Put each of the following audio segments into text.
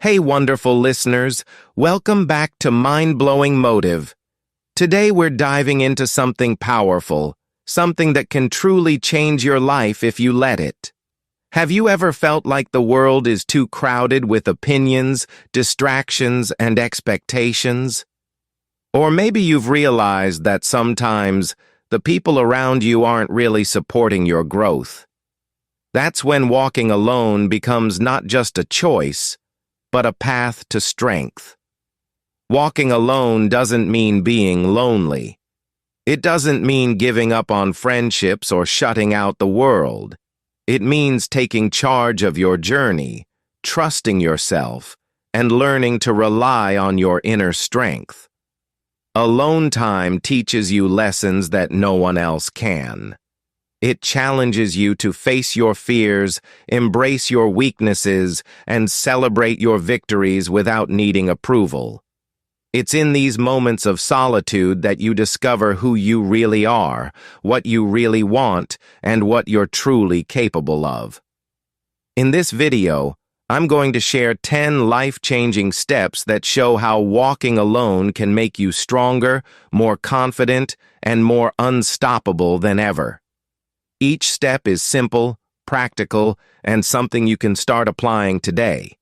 Hey, wonderful listeners. Welcome back to Mind-Blowing Motive. Today we're diving into something powerful, something that can truly change your life if you let it. Have you ever felt like the world is too crowded with opinions, distractions, and expectations? Or maybe you've realized that sometimes the people around you aren't really supporting your growth. That's when walking alone becomes not just a choice, but a path to strength. Walking alone doesn't mean being lonely. It doesn't mean giving up on friendships or shutting out the world. It means taking charge of your journey, trusting yourself, and learning to rely on your inner strength. Alone time teaches you lessons that no one else can. It challenges you to face your fears, embrace your weaknesses, and celebrate your victories without needing approval. It's in these moments of solitude that you discover who you really are, what you really want, and what you're truly capable of. In this video, I'm going to share 10 life-changing steps that show how walking alone can make you stronger, more confident, and more unstoppable than ever. Each step is simple, practical, and something you can start applying today.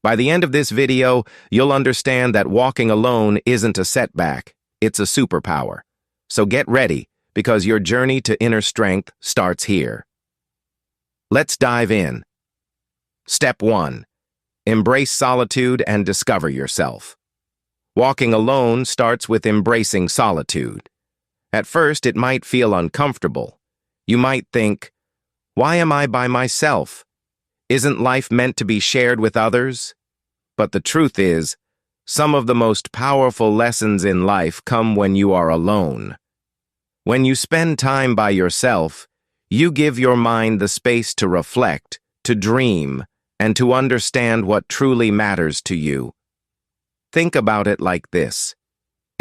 By the end of this video, you'll understand that walking alone isn't a setback, it's a superpower. So get ready, because your journey to inner strength starts here. Let's dive in. Step 1. Embrace solitude and discover yourself. Walking alone starts with embracing solitude. At first, it might feel uncomfortable. You might think, why am I by myself? Isn't life meant to be shared with others? But the truth is, some of the most powerful lessons in life come when you are alone. When you spend time by yourself, you give your mind the space to reflect, to dream, and to understand what truly matters to you. Think about it like this.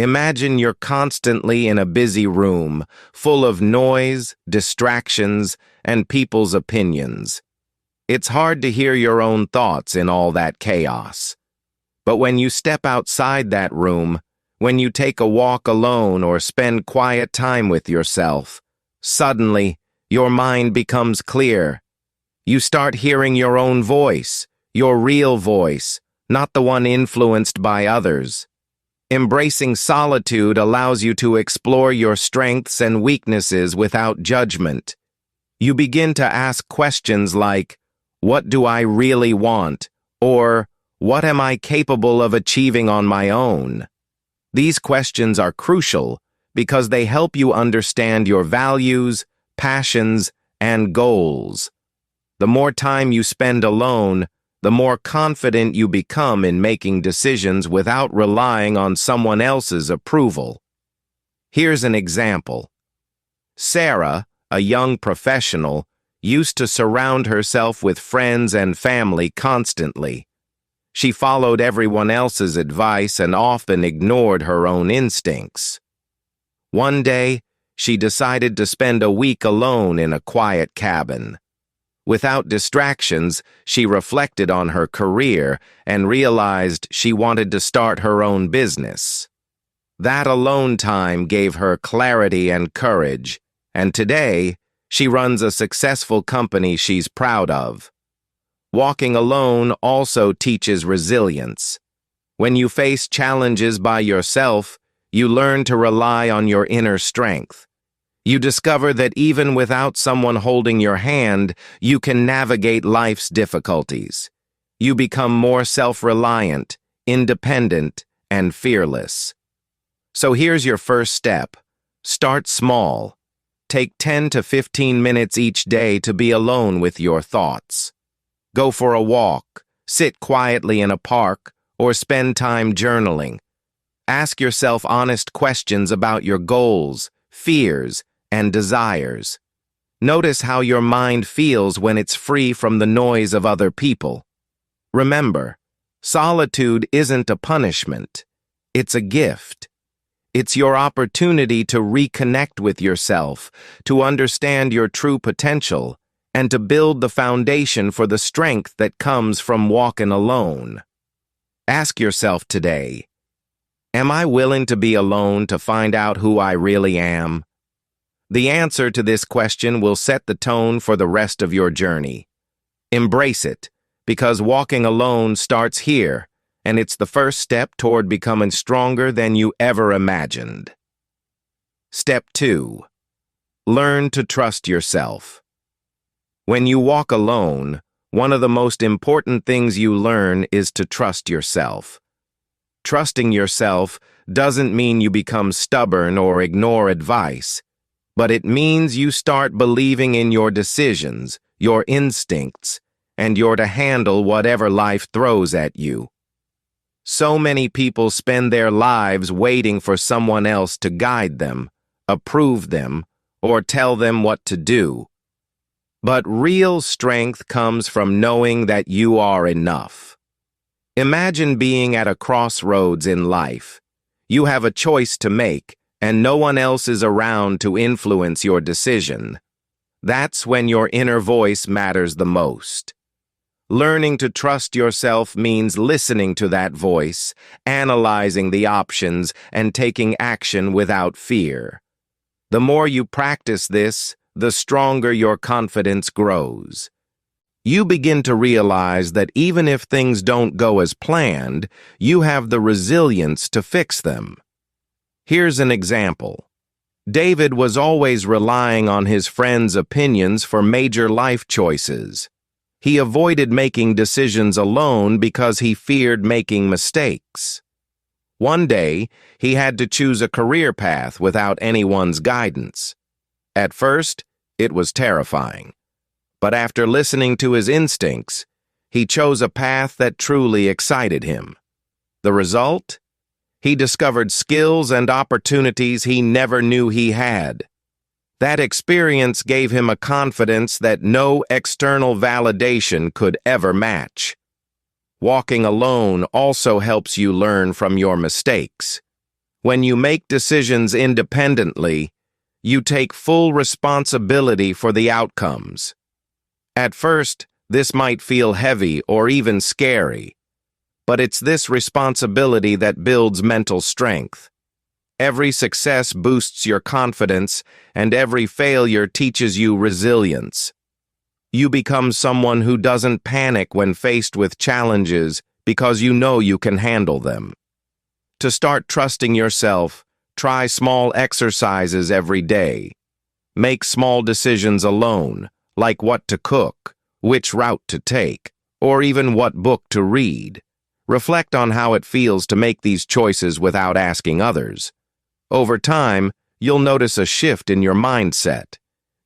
Imagine you're constantly in a busy room, full of noise, distractions, and people's opinions. It's hard to hear your own thoughts in all that chaos. But when you step outside that room, when you take a walk alone or spend quiet time with yourself, suddenly your mind becomes clear. You start hearing your own voice, your real voice, not the one influenced by others. Embracing solitude allows you to explore your strengths and weaknesses without judgment. You begin to ask questions like, what do I really want? Or, what am I capable of achieving on my own? These questions are crucial because they help you understand your values, passions, and goals. The more time you spend alone, the more confident you become in making decisions without relying on someone else's approval. Here's an example. Sarah, a young professional, used to surround herself with friends and family constantly. She followed everyone else's advice and often ignored her own instincts. One day, she decided to spend a week alone in a quiet cabin. Without distractions, she reflected on her career and realized she wanted to start her own business. That alone time gave her clarity and courage, and today, she runs a successful company she's proud of. Walking alone also teaches resilience. When you face challenges by yourself, you learn to rely on your inner strength. You discover that even without someone holding your hand, you can navigate life's difficulties. You become more self-reliant, independent, and fearless. So here's your first step. Start small. Take 10 to 15 minutes each day to be alone with your thoughts. Go for a walk, sit quietly in a park, or spend time journaling. Ask yourself honest questions about your goals, fears, and desires. Notice how your mind feels when it's free from the noise of other people. Remember, solitude isn't a punishment. It's a gift. It's your opportunity to reconnect with yourself, to understand your true potential, and to build the foundation for the strength that comes from walking alone. Ask yourself today, am I willing to be alone to find out who I really am? The answer to this question will set the tone for the rest of your journey. Embrace it, because walking alone starts here, and it's the first step toward becoming stronger than you ever imagined. Step 2. Learn to trust yourself. When you walk alone, one of the most important things you learn is to trust yourself. Trusting yourself doesn't mean you become stubborn or ignore advice, but it means you start believing in your decisions, your instincts, and you're to handle whatever life throws at you. So many people spend their lives waiting for someone else to guide them, approve them, or tell them what to do. But real strength comes from knowing that you are enough. Imagine being at a crossroads in life. You have a choice to make, and no one else is around to influence your decision. That's when your inner voice matters the most. Learning to trust yourself means listening to that voice, analyzing the options, and taking action without fear. The more you practice this, the stronger your confidence grows. You begin to realize that even if things don't go as planned, you have the resilience to fix them. Here's an example. David was always relying on his friends' opinions for major life choices. He avoided making decisions alone because he feared making mistakes. One day, he had to choose a career path without anyone's guidance. At first, it was terrifying. But after listening to his instincts, he chose a path that truly excited him. The result? He discovered skills and opportunities he never knew he had. That experience gave him a confidence that no external validation could ever match. Walking alone also helps you learn from your mistakes. When you make decisions independently, you take full responsibility for the outcomes. At first, this might feel heavy or even scary, but it's this responsibility that builds mental strength. Every success boosts your confidence, and every failure teaches you resilience. You become someone who doesn't panic when faced with challenges because you know you can handle them. To start trusting yourself, try small exercises every day. Make small decisions alone, like what to cook, which route to take, or even what book to read. Reflect on how it feels to make these choices without asking others. Over time, you'll notice a shift in your mindset.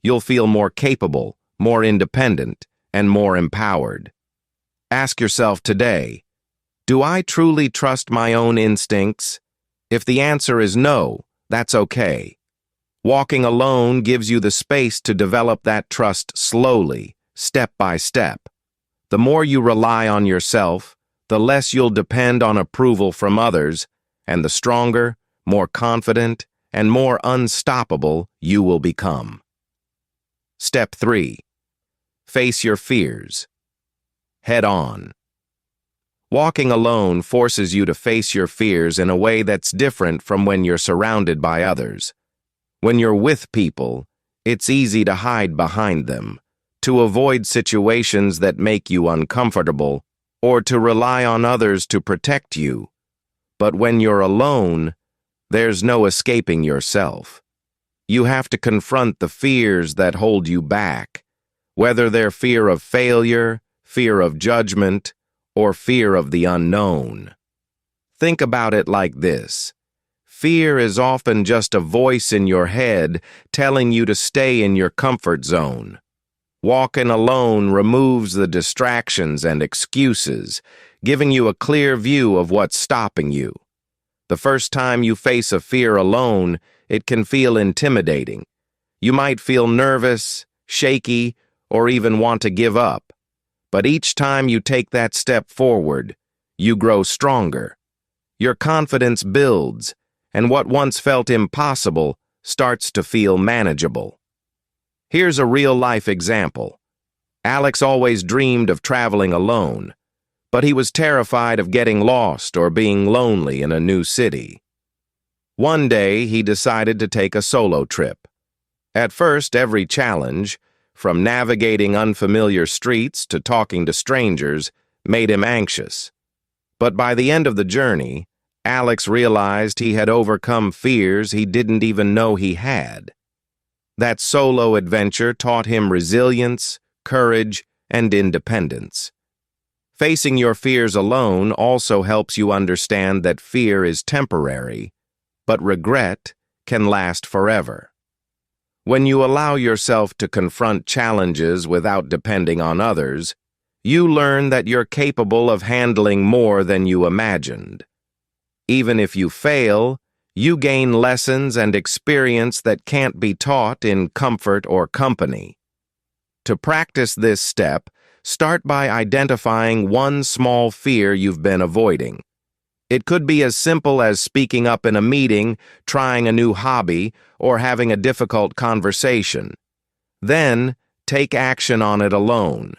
You'll feel more capable, more independent, and more empowered. Ask yourself today, do I truly trust my own instincts? If the answer is no, that's okay. Walking alone gives you the space to develop that trust slowly, step by step. The more you rely on yourself, the less you'll depend on approval from others, and the stronger, more confident, and more unstoppable you will become. Step 3. Face your fears. Head on. Walking alone forces you to face your fears in a way that's different from when you're surrounded by others. When you're with people, it's easy to hide behind them, to avoid situations that make you uncomfortable, or to rely on others to protect you. But when you're alone, there's no escaping yourself. You have to confront the fears that hold you back, whether they're fear of failure, fear of judgment, or fear of the unknown. Think about it like this. Fear is often just a voice in your head telling you to stay in your comfort zone. Walking alone removes the distractions and excuses, giving you a clear view of what's stopping you. The first time you face a fear alone, it can feel intimidating. You might feel nervous, shaky, or even want to give up. But each time you take that step forward, you grow stronger. Your confidence builds, and what once felt impossible starts to feel manageable. Here's a real-life example. Alex always dreamed of traveling alone, but he was terrified of getting lost or being lonely in a new city. One day, he decided to take a solo trip. At first, every challenge, from navigating unfamiliar streets to talking to strangers, made him anxious. But by the end of the journey, Alex realized he had overcome fears he didn't even know he had. That solo adventure taught him resilience, courage, and independence. Facing your fears alone also helps you understand that fear is temporary, but regret can last forever. When you allow yourself to confront challenges without depending on others, you learn that you're capable of handling more than you imagined. Even if you fail, you gain lessons and experience that can't be taught in comfort or company. To practice this step, start by identifying one small fear you've been avoiding. It could be as simple as speaking up in a meeting, trying a new hobby, or having a difficult conversation. Then, take action on it alone.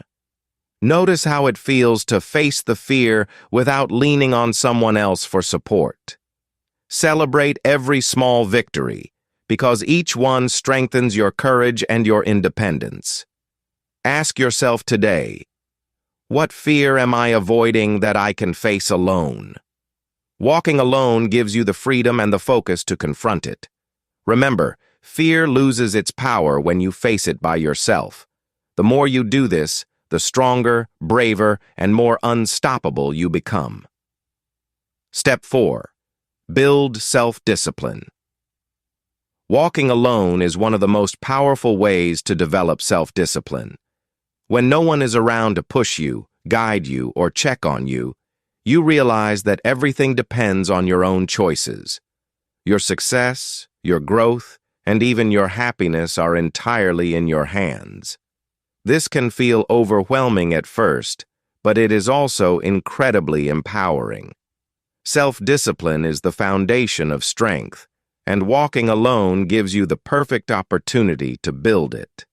Notice how it feels to face the fear without leaning on someone else for support. Celebrate every small victory, because each one strengthens your courage and your independence. Ask yourself today, what fear am I avoiding that I can face alone? Walking alone gives you the freedom and the focus to confront it. Remember, fear loses its power when you face it by yourself. The more you do this, the stronger, braver, and more unstoppable you become. Step 4. Build self-discipline. Walking alone is one of the most powerful ways to develop self-discipline. When no one is around to push you, guide you, or check on you, you realize that everything depends on your own choices. Your success, your growth, and even your happiness are entirely in your hands. This can feel overwhelming at first, but it is also incredibly empowering. Self-discipline is the foundation of strength, and walking alone gives you the perfect opportunity to build it.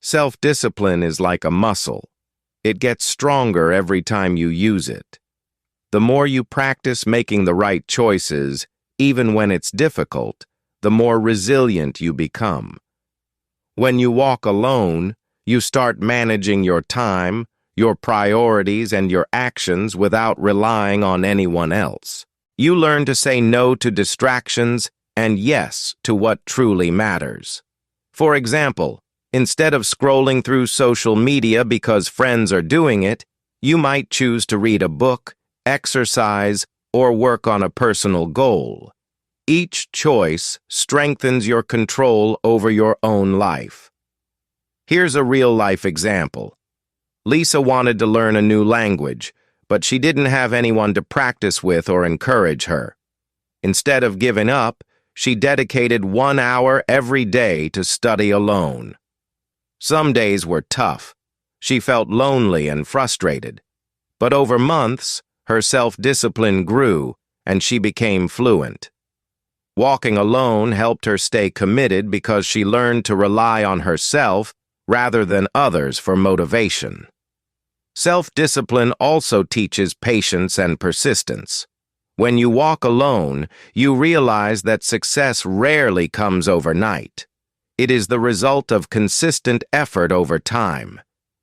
Self-discipline is like a muscle. It gets stronger every time you use it. The more you practice making the right choices, even when it's difficult, the more resilient you become. When you walk alone, you start managing your time, your priorities, and your actions without relying on anyone else. You learn to say no to distractions and yes to what truly matters. For example, instead of scrolling through social media because friends are doing it, you might choose to read a book, exercise, or work on a personal goal. Each choice strengthens your control over your own life. Here's a real-life example. Lisa wanted to learn a new language, but she didn't have anyone to practice with or encourage her. Instead of giving up, she dedicated 1 hour every day to study alone. Some days were tough. She felt lonely and frustrated. But over months, her self-discipline grew, and she became fluent. Walking alone helped her stay committed because she learned to rely on herself rather than others for motivation. Self-discipline also teaches patience and persistence. When you walk alone, you realize that success rarely comes overnight. It is the result of consistent effort over time.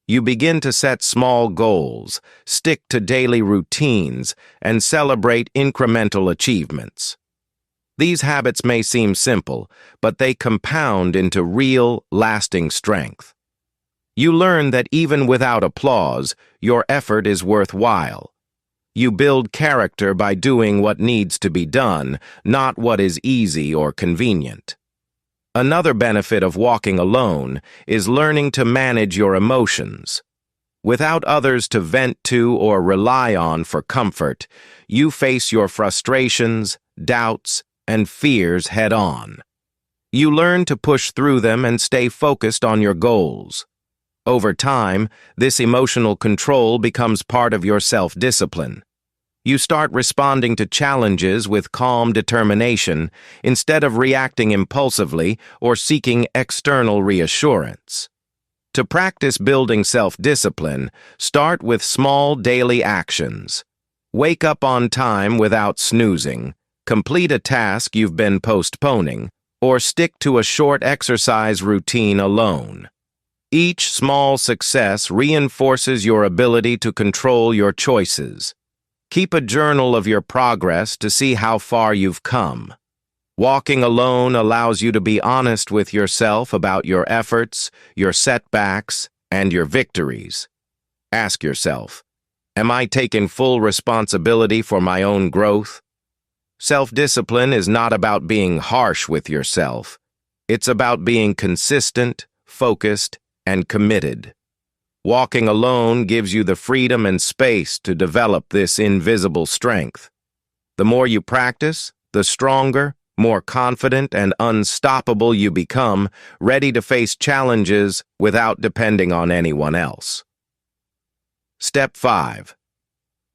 You begin to set small goals, stick to daily routines, and celebrate incremental achievements. These habits may seem simple, but they compound into real, lasting strength. You learn that even without applause, your effort is worthwhile. You build character by doing what needs to be done, not what is easy or convenient. Another benefit of walking alone is learning to manage your emotions. Without others to vent to or rely on for comfort, you face your frustrations, doubts, and fears head-on. You learn to push through them and stay focused on your goals. Over time, this emotional control becomes part of your self-discipline. You start responding to challenges with calm determination instead of reacting impulsively or seeking external reassurance. To practice building self-discipline, start with small daily actions. Wake up on time without snoozing, complete a task you've been postponing, or stick to a short exercise routine alone. Each small success reinforces your ability to control your choices. Keep a journal of your progress to see how far you've come. Walking alone allows you to be honest with yourself about your efforts, your setbacks, and your victories. Ask yourself, am I taking full responsibility for my own growth? Self-discipline is not about being harsh with yourself. It's about being consistent, focused, and committed. Walking alone gives you the freedom and space to develop this invisible strength. The more you practice, the stronger, more confident, and unstoppable you become, ready to face challenges without depending on anyone else. Step 5.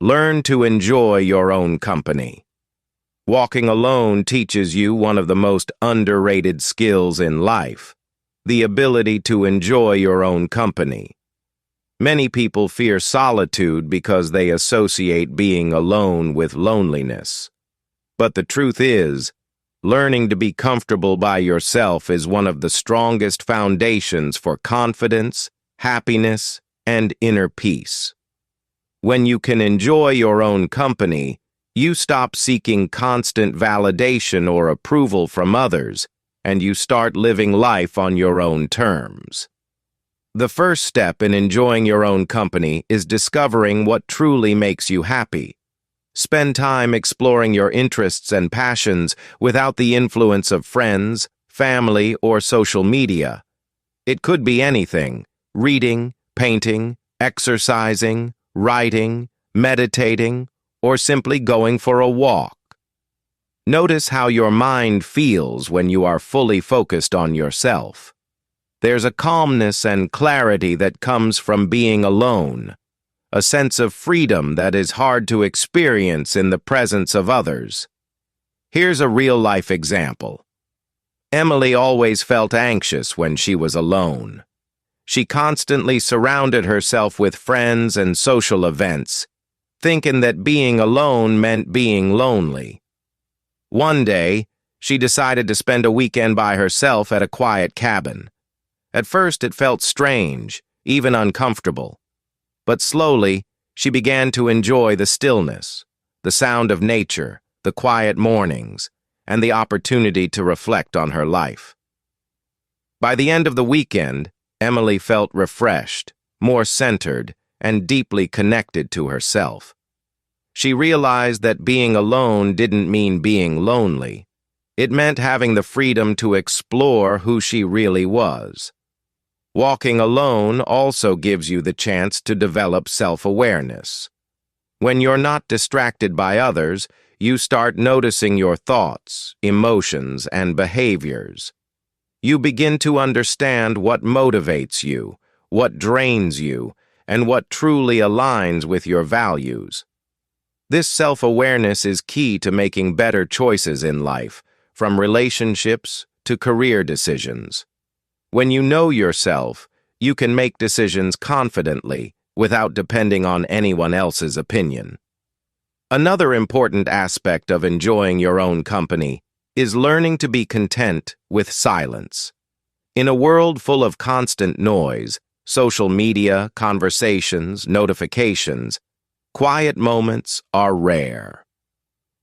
Learn to enjoy your own company. Walking alone teaches you one of the most underrated skills in life, the ability to enjoy your own company. Many people fear solitude because they associate being alone with loneliness. But the truth is, learning to be comfortable by yourself is one of the strongest foundations for confidence, happiness, and inner peace. When you can enjoy your own company, you stop seeking constant validation or approval from others, and you start living life on your own terms. The first step in enjoying your own company is discovering what truly makes you happy. Spend time exploring your interests and passions without the influence of friends, family, or social media. It could be anything: reading, painting, exercising, writing, meditating, or simply going for a walk. Notice how your mind feels when you are fully focused on yourself. There's a calmness and clarity that comes from being alone, a sense of freedom that is hard to experience in the presence of others. Here's a real-life example. Emily always felt anxious when she was alone. She constantly surrounded herself with friends and social events, thinking that being alone meant being lonely. One day, she decided to spend a weekend by herself at a quiet cabin. At first, it felt strange, even uncomfortable. But slowly, she began to enjoy the stillness, the sound of nature, the quiet mornings, and the opportunity to reflect on her life. By the end of the weekend, Emily felt refreshed, more centered, and deeply connected to herself. She realized that being alone didn't mean being lonely. It meant having the freedom to explore who she really was. Walking alone also gives you the chance to develop self-awareness. When you're not distracted by others, you start noticing your thoughts, emotions, and behaviors. You begin to understand what motivates you, what drains you, and what truly aligns with your values. This self-awareness is key to making better choices in life, from relationships to career decisions. When you know yourself, you can make decisions confidently without depending on anyone else's opinion. Another important aspect of enjoying your own company is learning to be content with silence. In a world full of constant noise, social media, conversations, notifications, quiet moments are rare.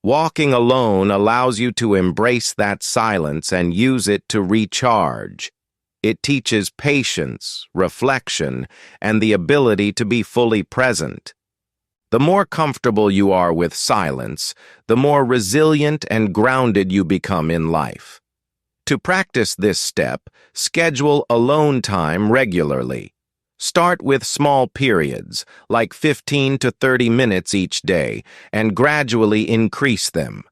Walking alone allows you to embrace that silence and use it to recharge. It teaches patience, reflection, and the ability to be fully present. The more comfortable you are with silence, the more resilient and grounded you become in life. To practice this step, schedule alone time regularly. Start with small periods, like 15 to 30 minutes each day, and gradually increase them.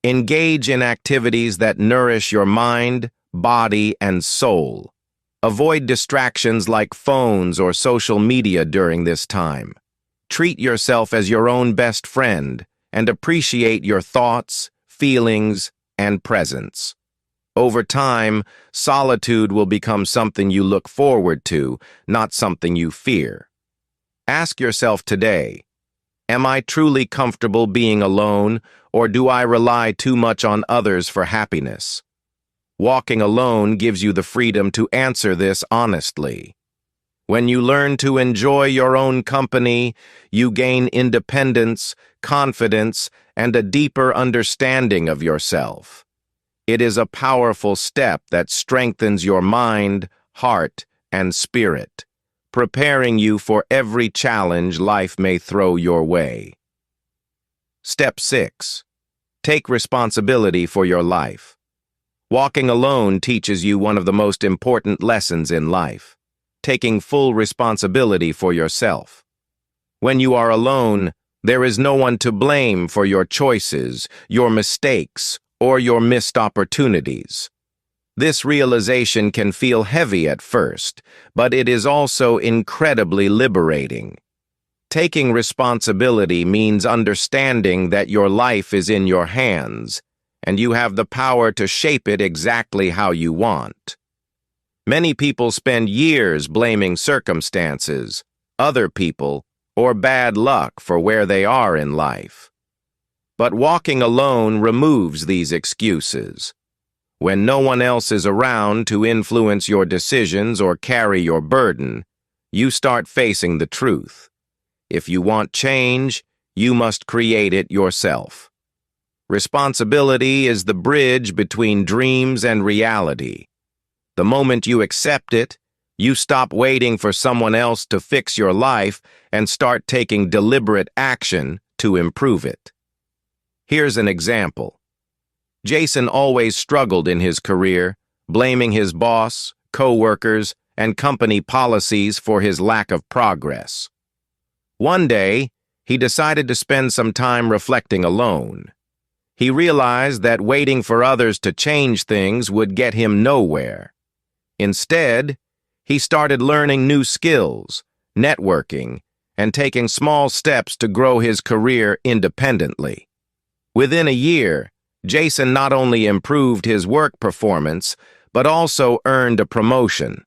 Engage in activities that nourish your mind, body, and soul. Avoid distractions like phones or social media during this time. Treat yourself as your own best friend and appreciate your thoughts, feelings, and presence. Over time, solitude will become something you look forward to, not something you fear. Ask yourself today, am I truly comfortable being alone, or do I rely too much on others for happiness? Walking alone gives you the freedom to answer this honestly. When you learn to enjoy your own company, you gain independence, confidence, and a deeper understanding of yourself. It is a powerful step that strengthens your mind, heart, and spirit, preparing you for every challenge life may throw your way. Step 6. Take responsibility for your life. Walking alone teaches you one of the most important lessons in life, taking full responsibility for yourself. When you are alone, there is no one to blame for your choices, your mistakes, or your missed opportunities. This realization can feel heavy at first, but it is also incredibly liberating. Taking responsibility means understanding that your life is in your hands, and you have the power to shape it exactly how you want. Many people spend years blaming circumstances, other people, or bad luck for where they are in life. But walking alone removes these excuses. When no one else is around to influence your decisions or carry your burden, you start facing the truth. If you want change, you must create it yourself. Responsibility is the bridge between dreams and reality. The moment you accept it, you stop waiting for someone else to fix your life and start taking deliberate action to improve it. Here's an example. Jason always struggled in his career, blaming his boss, co-workers, and company policies for his lack of progress. One day, he decided to spend some time reflecting alone. He realized that waiting for others to change things would get him nowhere. Instead, he started learning new skills, networking, and taking small steps to grow his career independently. Within a year, Jason not only improved his work performance, but also earned a promotion.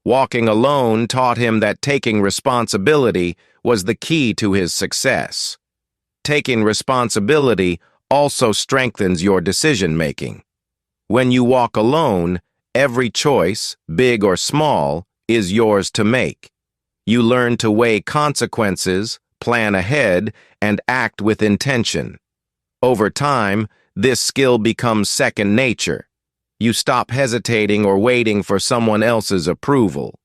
Walking alone taught him that taking responsibility was the key to his success. Taking responsibility also strengthens your decision-making. When you walk alone, every choice, big or small, is yours to make. You learn to weigh consequences, plan ahead, and act with intention. Over time, this skill becomes second nature. You stop hesitating or waiting for someone else's approval.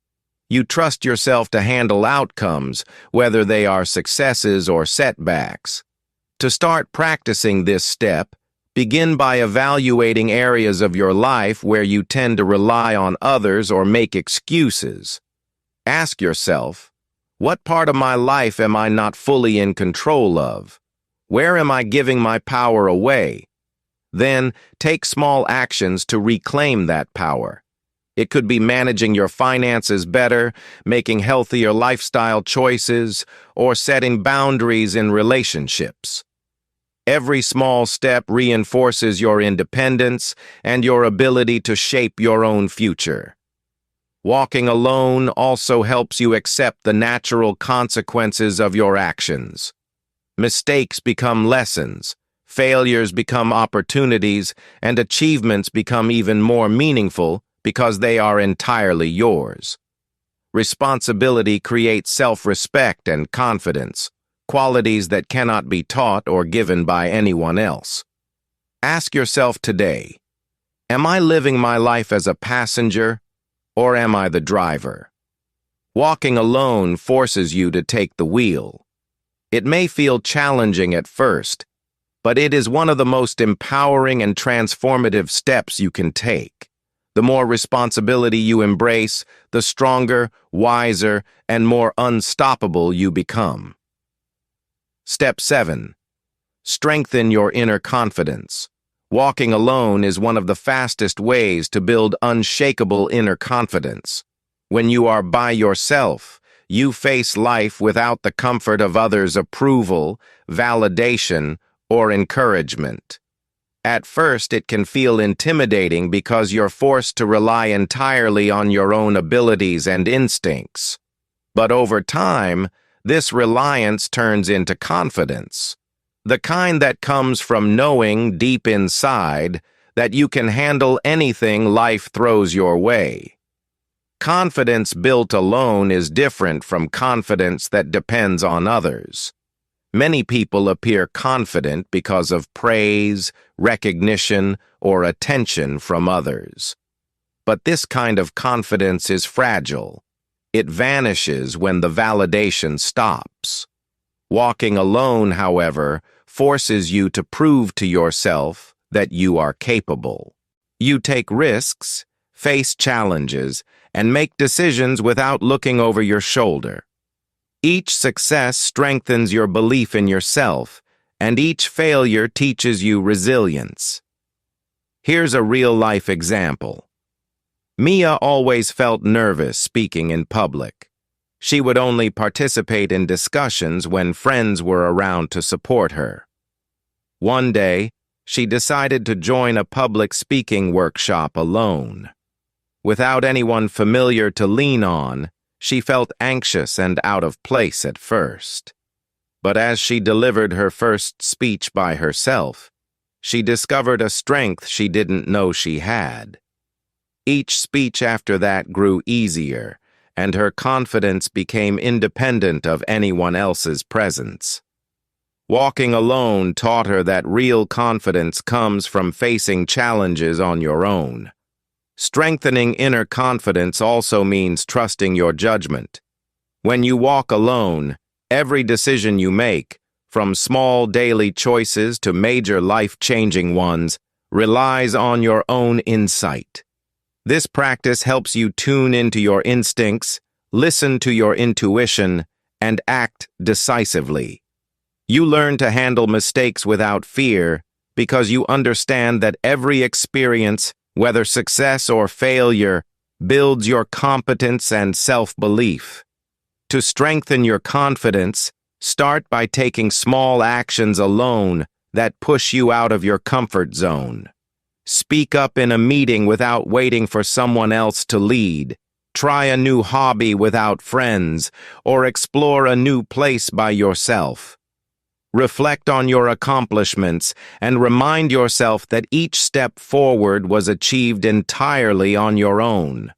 You trust yourself to handle outcomes, whether they are successes or setbacks. To start practicing this step, begin by evaluating areas of your life where you tend to rely on others or make excuses. Ask yourself, what part of my life am I not fully in control of? Where am I giving my power away? Then, take small actions to reclaim that power. It could be managing your finances better, making healthier lifestyle choices, or setting boundaries in relationships. Every small step reinforces your independence and your ability to shape your own future. Walking alone also helps you accept the natural consequences of your actions. Mistakes become lessons, failures become opportunities, and achievements become even more meaningful because they are entirely yours. Responsibility creates self-respect and confidence, qualities that cannot be taught or given by anyone else. Ask yourself today, am I living my life as a passenger, or am I the driver? Walking alone forces you to take the wheel. It may feel challenging at first, but it is one of the most empowering and transformative steps you can take. The more responsibility you embrace, the stronger, wiser, and more unstoppable you become. Step 7. Strengthen your inner confidence. Walking alone is one of the fastest ways to build unshakable inner confidence. When you are by yourself, you face life without the comfort of others' approval, validation, or encouragement. At first, it can feel intimidating because you're forced to rely entirely on your own abilities and instincts. But over time, this reliance turns into confidence, the kind that comes from knowing deep inside that you can handle anything life throws your way. Confidence built alone is different from confidence that depends on others. Many people appear confident because of praise, recognition, or attention from others. But this kind of confidence is fragile. It vanishes when the validation stops. Walking alone, however, forces you to prove to yourself that you are capable. You take risks, face challenges, and make decisions without looking over your shoulder. Each success strengthens your belief in yourself, and each failure teaches you resilience. Here's a real-life example. Mia always felt nervous speaking in public. She would only participate in discussions when friends were around to support her. One day, she decided to join a public speaking workshop alone. Without anyone familiar to lean on, she felt anxious and out of place at first. But as she delivered her first speech by herself, she discovered a strength she didn't know she had. Each speech after that grew easier, and her confidence became independent of anyone else's presence. Walking alone taught her that real confidence comes from facing challenges on your own. Strengthening inner confidence also means trusting your judgment. When you walk alone, every decision you make, from small daily choices to major life-changing ones, relies on your own insight. This practice helps you tune into your instincts, listen to your intuition, and act decisively. You learn to handle mistakes without fear because you understand that every experience, whether success or failure, builds your competence and self-belief. To strengthen your confidence, start by taking small actions alone that push you out of your comfort zone. Speak up in a meeting without waiting for someone else to lead. Try a new hobby without friends, or explore a new place by yourself. Reflect on your accomplishments and remind yourself that each step forward was achieved entirely on your own.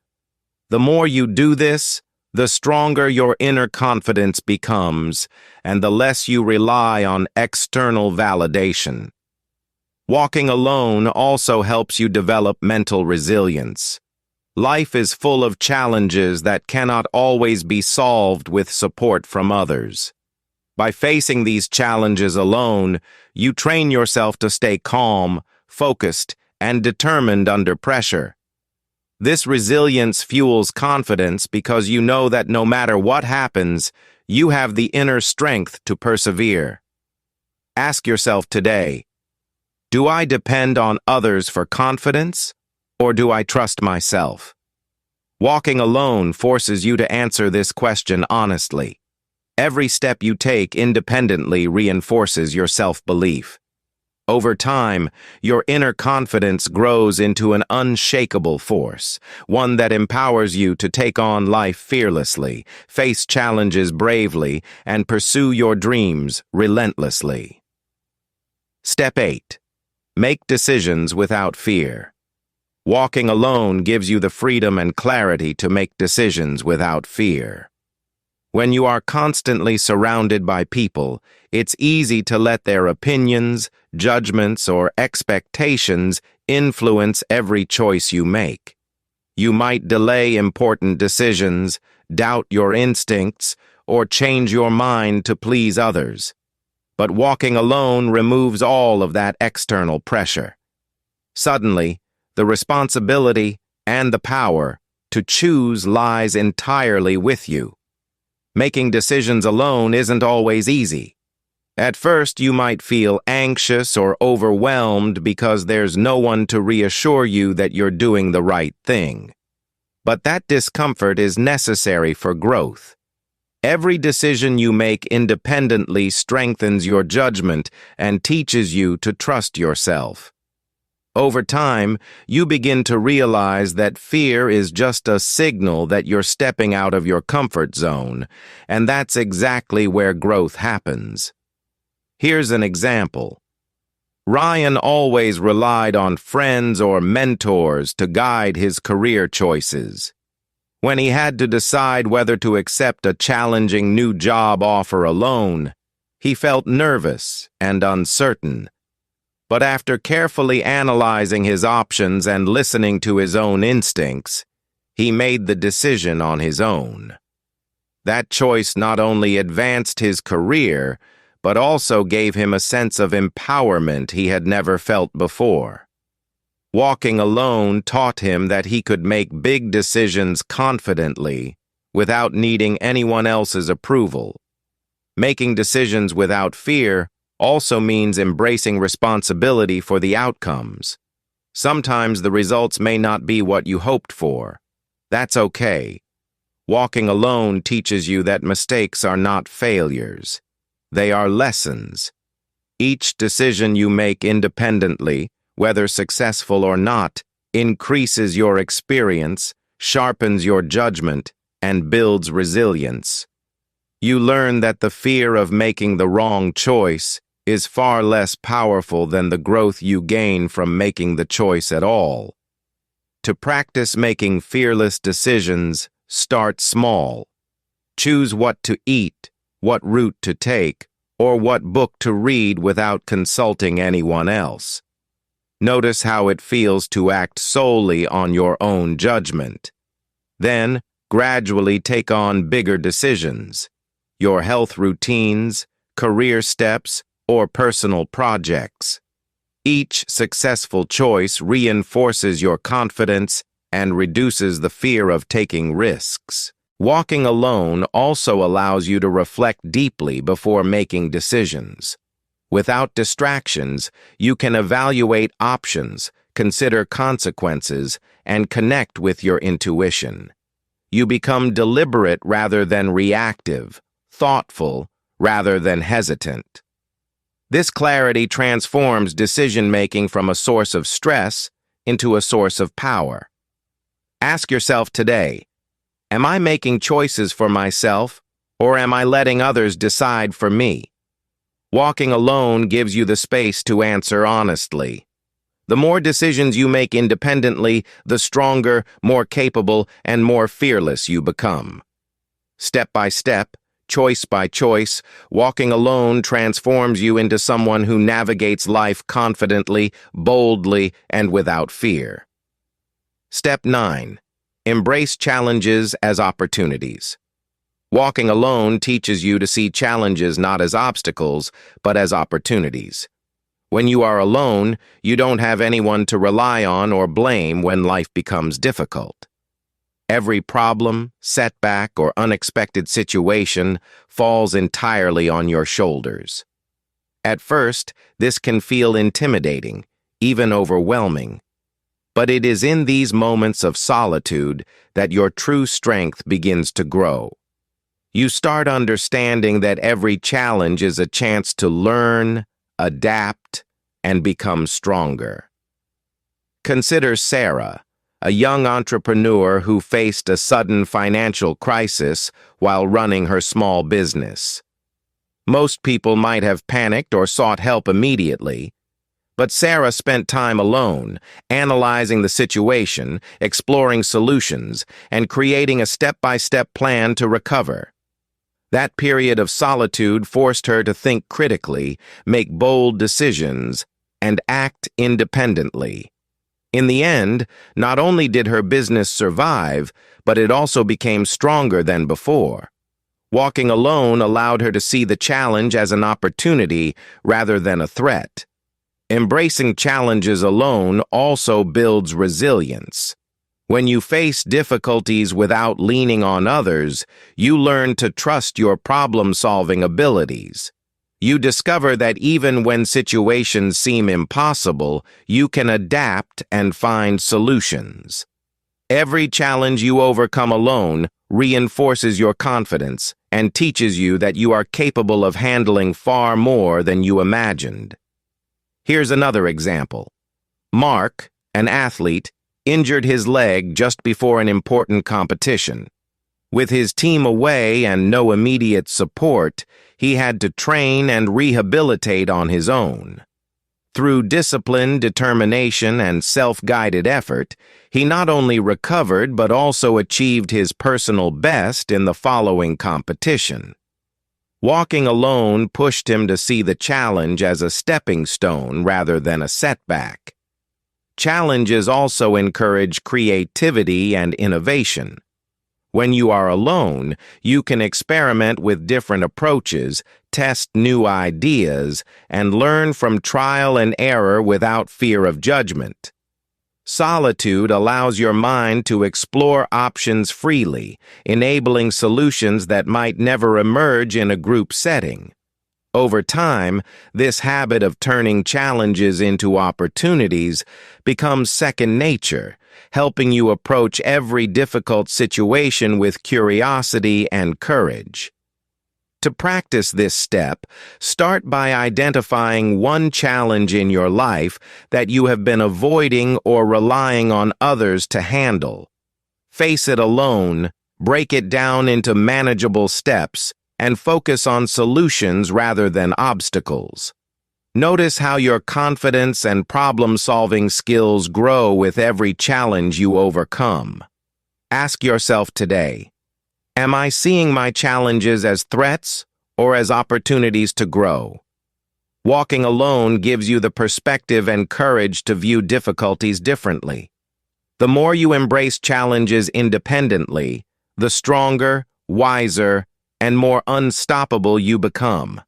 The more you do this, the stronger your inner confidence becomes, and the less you rely on external validation. Walking alone also helps you develop mental resilience. Life is full of challenges that cannot always be solved with support from others. By facing these challenges alone, you train yourself to stay calm, focused, and determined under pressure. This resilience fuels confidence because you know that no matter what happens, you have the inner strength to persevere. Ask yourself today, do I depend on others for confidence, or do I trust myself? Walking alone forces you to answer this question honestly. Every step you take independently reinforces your self-belief. Over time, your inner confidence grows into an unshakable force, one that empowers you to take on life fearlessly, face challenges bravely, and pursue your dreams relentlessly. Step 8. Make decisions without fear. Walking alone gives you the freedom and clarity to make decisions without fear. When you are constantly surrounded by people, it's easy to let their opinions, judgments, or expectations influence every choice you make. You might delay important decisions, doubt your instincts, or change your mind to please others. But walking alone removes all of that external pressure. Suddenly, the responsibility and the power to choose lies entirely with you. Making decisions alone isn't always easy. At first, you might feel anxious or overwhelmed because there's no one to reassure you that you're doing the right thing. But that discomfort is necessary for growth. Every decision you make independently strengthens your judgment and teaches you to trust yourself. Over time, you begin to realize that fear is just a signal that you're stepping out of your comfort zone, and that's exactly where growth happens. Here's an example. Ryan always relied on friends or mentors to guide his career choices. When he had to decide whether to accept a challenging new job offer alone, he felt nervous and uncertain. But after carefully analyzing his options and listening to his own instincts, he made the decision on his own. That choice not only advanced his career, but also gave him a sense of empowerment he had never felt before. Walking alone taught him that he could make big decisions confidently without needing anyone else's approval. Making decisions without fear also means embracing responsibility for the outcomes. Sometimes the results may not be what you hoped for. That's okay. Walking alone teaches you that mistakes are not failures. They are lessons. Each decision you make independently, whether successful or not, increases your experience, sharpens your judgment, and builds resilience. You learn that the fear of making the wrong choice is far less powerful than the growth you gain from making the choice at all. To practice making fearless decisions, start small. Choose what to eat, what route to take, or what book to read without consulting anyone else. Notice how it feels to act solely on your own judgment. Then, gradually take on bigger decisions. Your health routines, career steps, or personal projects. Each successful choice reinforces your confidence and reduces the fear of taking risks. Walking alone also allows you to reflect deeply before making decisions. Without distractions, you can evaluate options, consider consequences, and connect with your intuition. You become deliberate rather than reactive, thoughtful rather than hesitant. This clarity transforms decision-making from a source of stress into a source of power. Ask yourself today, am I making choices for myself, or am I letting others decide for me? Walking alone gives you the space to answer honestly. The more decisions you make independently, the stronger, more capable, and more fearless you become. Step by step, choice by choice, walking alone transforms you into someone who navigates life confidently, boldly, and without fear. Step 9. Embrace challenges as opportunities. Walking alone teaches you to see challenges not as obstacles, but as opportunities. When you are alone, you don't have anyone to rely on or blame when life becomes difficult. Every problem, setback, or unexpected situation falls entirely on your shoulders. At first, this can feel intimidating, even overwhelming. But it is in these moments of solitude that your true strength begins to grow. You start understanding that every challenge is a chance to learn, adapt, and become stronger. Consider Sarah, a young entrepreneur who faced a sudden financial crisis while running her small business. Most people might have panicked or sought help immediately, but Sarah spent time alone, analyzing the situation, exploring solutions, and creating a step-by-step plan to recover. That period of solitude forced her to think critically, make bold decisions, and act independently. In the end, not only did her business survive, but it also became stronger than before. Walking alone allowed her to see the challenge as an opportunity rather than a threat. Embracing challenges alone also builds resilience. When you face difficulties without leaning on others, you learn to trust your problem-solving abilities. You discover that even when situations seem impossible, you can adapt and find solutions. Every challenge you overcome alone reinforces your confidence and teaches you that you are capable of handling far more than you imagined. Here's another example. Mark, an athlete, injured his leg just before an important competition. With his team away and no immediate support, he had to train and rehabilitate on his own. Through discipline, determination, and self-guided effort, he not only recovered but also achieved his personal best in the following competition. Walking alone pushed him to see the challenge as a stepping stone rather than a setback. Challenges also encourage creativity and innovation. When you are alone, you can experiment with different approaches, test new ideas, and learn from trial and error without fear of judgment. Solitude allows your mind to explore options freely, enabling solutions that might never emerge in a group setting. Over time, this habit of turning challenges into opportunities becomes second nature, helping you approach every difficult situation with curiosity and courage. To practice this step, start by identifying one challenge in your life that you have been avoiding or relying on others to handle. Face it alone, break it down into manageable steps, and focus on solutions rather than obstacles. Notice how your confidence and problem-solving skills grow with every challenge you overcome. Ask yourself today, am I seeing my challenges as threats or as opportunities to grow? Walking alone gives you the perspective and courage to view difficulties differently. The more you embrace challenges independently, the stronger, wiser, and more unstoppable you become.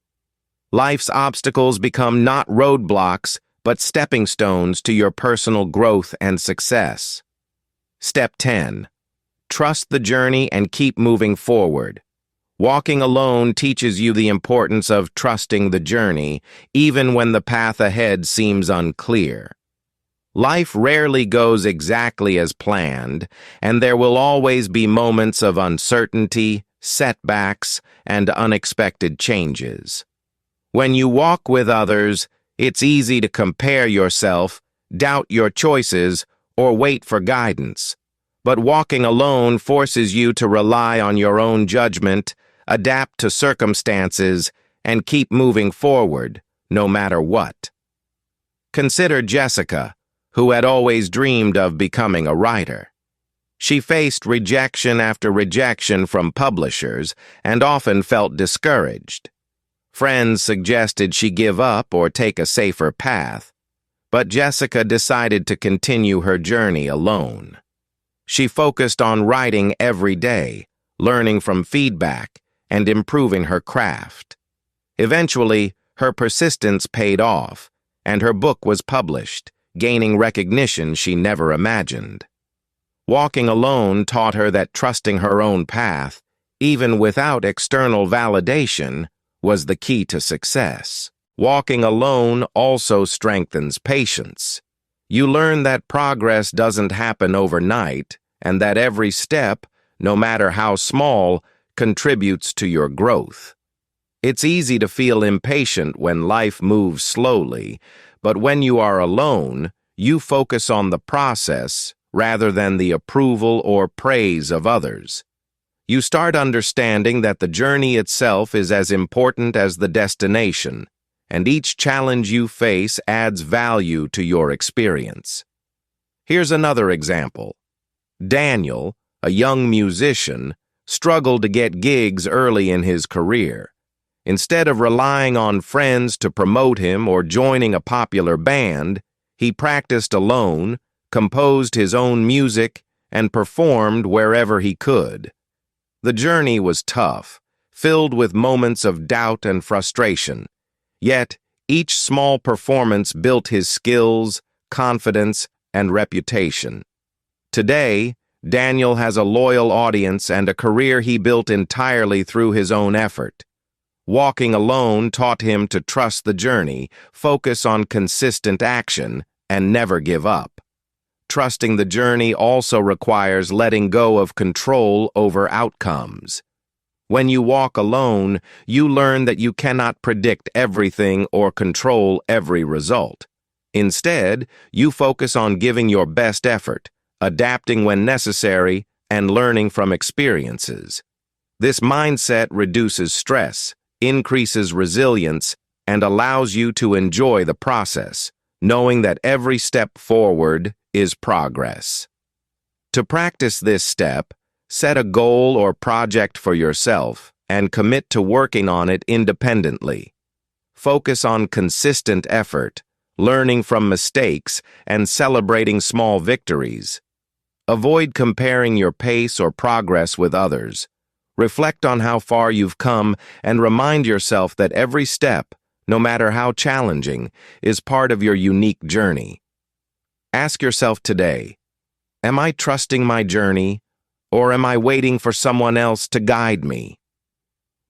Life's obstacles become not roadblocks, but stepping stones to your personal growth and success. Step 10. Trust the journey and keep moving forward. Walking alone teaches you the importance of trusting the journey, even when the path ahead seems unclear. Life rarely goes exactly as planned, and there will always be moments of uncertainty, setbacks, and unexpected changes. When you walk with others, it's easy to compare yourself, doubt your choices, or wait for guidance. But walking alone forces you to rely on your own judgment, adapt to circumstances, and keep moving forward, no matter what. Consider Jessica, who had always dreamed of becoming a writer. She faced rejection after rejection from publishers and often felt discouraged. Friends suggested she give up or take a safer path, but Jessica decided to continue her journey alone. She focused on writing every day, learning from feedback, and improving her craft. Eventually, her persistence paid off, and her book was published, gaining recognition she never imagined. Walking alone taught her that trusting her own path, even without external validation, was the key to success. Walking alone also strengthens patience. You learn that progress doesn't happen overnight, and that every step, no matter how small, contributes to your growth. It's easy to feel impatient when life moves slowly, but when you are alone, you focus on the process rather than the approval or praise of others. You start understanding that the journey itself is as important as the destination, and each challenge you face adds value to your experience. Here's another example. Daniel, a young musician, struggled to get gigs early in his career. Instead of relying on friends to promote him or joining a popular band, he practiced alone, composed his own music, and performed wherever he could. The journey was tough, filled with moments of doubt and frustration. Yet, each small performance built his skills, confidence, and reputation. Today, Daniel has a loyal audience and a career he built entirely through his own effort. Walking alone taught him to trust the journey, focus on consistent action, and never give up. Trusting the journey also requires letting go of control over outcomes. When you walk alone, you learn that you cannot predict everything or control every result. Instead, you focus on giving your best effort, adapting when necessary, and learning from experiences. This mindset reduces stress, increases resilience, and allows you to enjoy the process, knowing that every step forward is progress. To practice this step, set a goal or project for yourself and commit to working on it independently. Focus on consistent effort, learning from mistakes, and celebrating small victories. Avoid comparing your pace or progress with others. Reflect on how far you've come and remind yourself that every step, no matter how challenging, is part of your unique journey. Ask yourself today, am I trusting my journey, or am I waiting for someone else to guide me?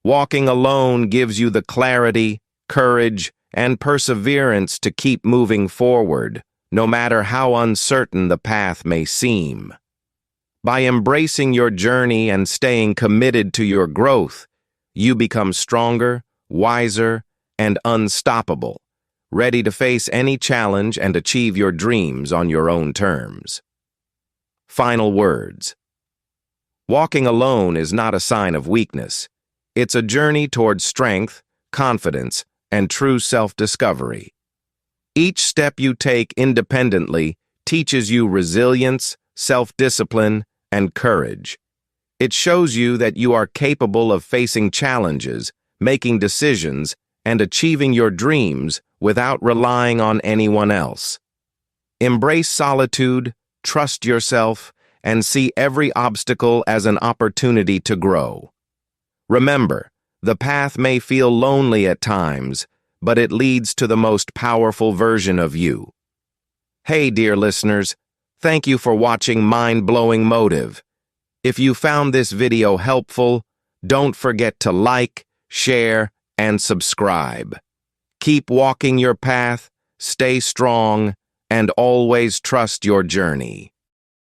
Walking alone gives you the clarity, courage, and perseverance to keep moving forward, no matter how uncertain the path may seem. By embracing your journey and staying committed to your growth, you become stronger, wiser, and unstoppable, ready to face any challenge and achieve your dreams on your own terms. Final words. Walking alone is not a sign of weakness. It's a journey towards strength, confidence, and true self-discovery. Each step you take independently teaches you resilience, self-discipline, and courage. It shows you that you are capable of facing challenges, making decisions, and achieving your dreams without relying on anyone else. Embrace solitude, trust yourself, and see every obstacle as an opportunity to grow. Remember, the path may feel lonely at times, but it leads to the most powerful version of you. Hey, dear listeners, thank you for watching Mind-Blowing Motive. If you found this video helpful, don't forget to like, share, and subscribe. Keep walking your path, stay strong, and always trust your journey.